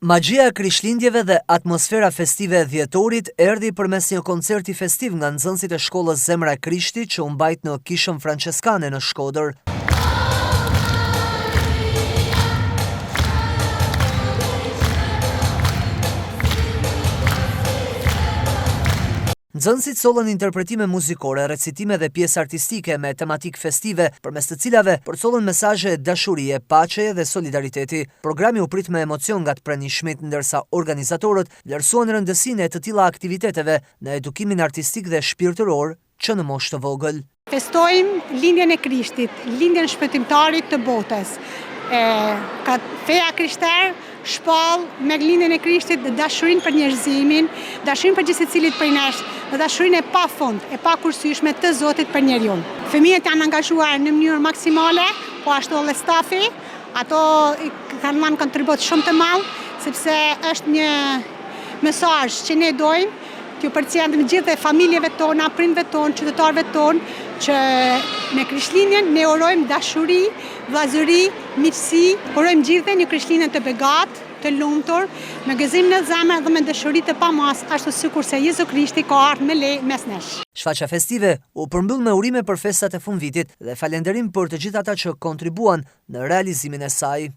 Magjia e Krishtlindjeve dhe atmosfera festive e dhjetorit erdhi përmes një koncerti festiv nga nxënësit e shkollës Zemra e Krishtit që u mbajt në Kishën Franceskane në Shkodër. Nxënësit sollën interpretime muzikore, recitime dhe pjesë artistike me tematik festive, përmes të cilave përcollën mesazhe dashurie, paqeje dhe solidariteti. Programi u prit me emocion nga të pranishmit, ndërsa organizatorët vlerësuan rëndësinë e të tilla aktiviteteve në edukimin artistik dhe shpirtëror që në moshë të vogël. Festojmë lindjen e Krishtit, lindjen shpëtimtarit të botës. Ka feja krishterë shpall me lindjen e Krishtit dhe dashurinë për njerëzimin, dashurinë për gjithë secilit prej nesh, dhe dashurinë e pafund, e pakursyeshme të Zotit për njeriun. Fëmijët janë angazhuar në mënyrë maksimale, po ashtu edhe stafi, ato kanë dhënë kontribut shumë të madh, sepse është një mesazh që ne dojmë t'ju përcjellim gjithë familjeve tona, prindve tonë, qytetarëve tonë, që me Krishtlindjen ne urojmë dashuri, vllazëri, miqësi, urojmë gjithë një Krishtlindje të begatë, të lumtur, me gëzim në zemër dhe me dashuri të pamas, ashtu sikurse Jezu Krishti ka ardhur me lejë mes nesh. Shfaqja festive u përmbyll me urime për festat e fundvitit dhe falënderim për të gjithë ata që kontribuan në realizimin e saj.